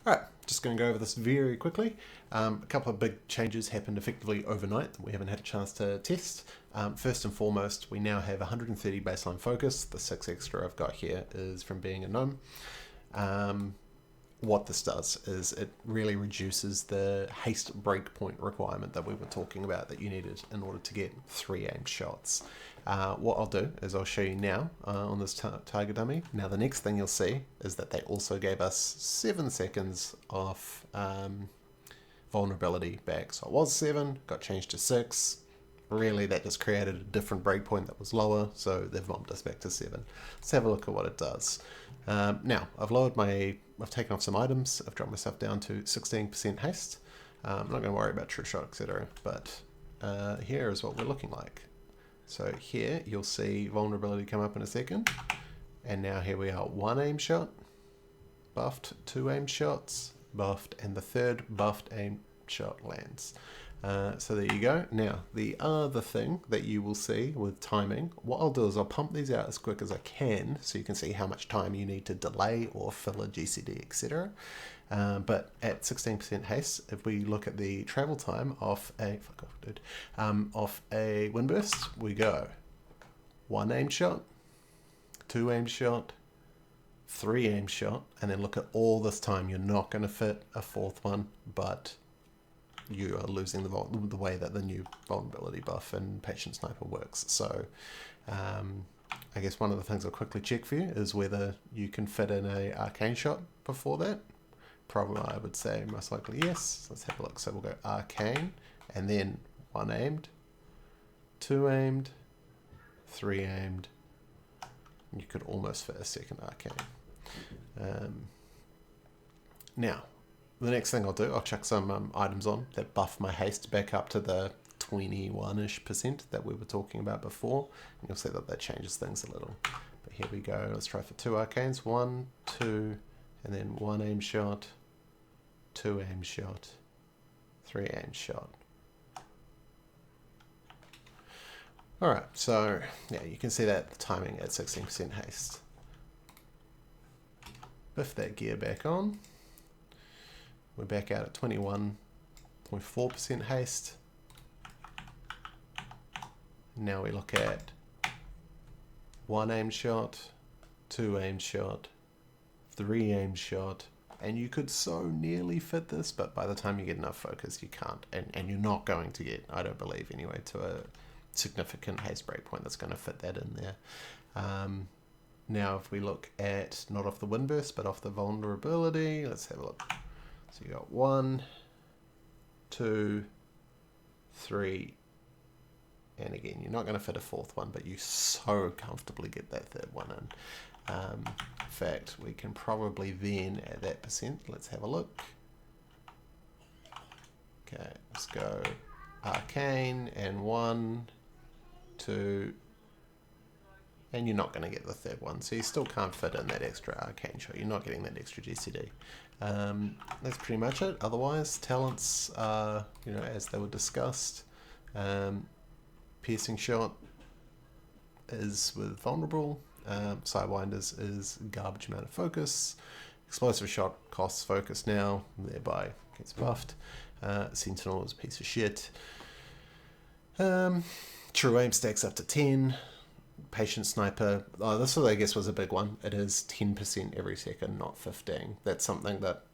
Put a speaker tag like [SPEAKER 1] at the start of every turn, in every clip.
[SPEAKER 1] Alright, just going to go over this very quickly. A couple of big changes happened effectively overnight that we haven't had a chance to test. First and foremost, we now have 130 baseline focus. The 6 extra I've got here is from being a gnome. What this does is it really reduces the haste breakpoint requirement that we were talking about that you needed in order to get 3 aimed shots. What I'll do is I'll show you now on this tiger dummy. Now the next thing you'll see is that they also gave us 7 seconds off vulnerability back. So it was 7, got changed to 6. Really, that just created a different breakpoint that was lower, so they've bumped us back to 7. Let's have a look at what it does. Now, I've taken off some items, I've dropped myself down to 16% haste. I'm not going to worry about true shot, etc. But here is what we're looking like. So here, you'll see vulnerability come up in a second. And now here we are, 1 aim shot, buffed, 2 aim shots, buffed, and the 3rd buffed aim shot lands. So there you go. Now, the other thing that you will see with timing, what I'll do is I'll pump these out as quick as I can so you can see how much time you need to delay or fill a GCD, etc. But at 16% haste, if we look at the travel time off a windburst, we go 1 aim shot, 2 aim shot, 3 aim shot, and then look at all this time. You're not going to fit a 4th one, but you are losing the way that the new vulnerability buff and patient sniper works. So I guess one of the things I'll quickly check for you is whether you can fit in a arcane shot before that. Probably I would say most likely yes. Let's have a look. So we'll go arcane and then 1 aimed, 2 aimed, 3 aimed. You could almost fit a 2nd arcane. Now, the next thing I'll do, I'll chuck some items on that buff my haste back up to the 21-ish% that we were talking about before. And you'll see that that changes things a little. But here we go. Let's try for 2 arcanes. 1, 2, and then 1 aim shot, 2 aim shot, 3 aim shot. Alright, so yeah, you can see that timing at 16% haste. Biff that gear back on. We're back out at 21.4% haste. Now we look at 1 aim shot, 2 aim shot, 3 aim shot, and you could so nearly fit this, but by the time you get enough focus, you can't, and you're not going to get, I don't believe anyway, to a significant haste breakpoint that's going to fit that in there. Now if we look at, not off the windburst, but off the vulnerability, let's have a look. So you got 1, 2, 3, and again, you're not going to fit a 4th one, but you so comfortably get that 3rd one in. In fact, we can probably then at that percent, let's have a look. Okay, let's go arcane and 1, 2, and you're not going to get the 3rd one, so you still can't fit in that extra arcane shot. You're not getting that extra GCD. That's pretty much it. Otherwise, talents are, as they were discussed. Piercing shot is with vulnerable. Sidewinders is garbage amount of focus. Explosive shot costs focus now, thereby gets buffed. Sentinel is a piece of shit. True aim stacks up to 10. Patient sniper, this I guess was a big one. It is 10% every second, not 15. That's something that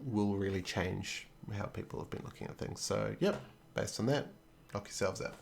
[SPEAKER 1] will really change how people have been looking at things. So, yep, based on that, knock yourselves out.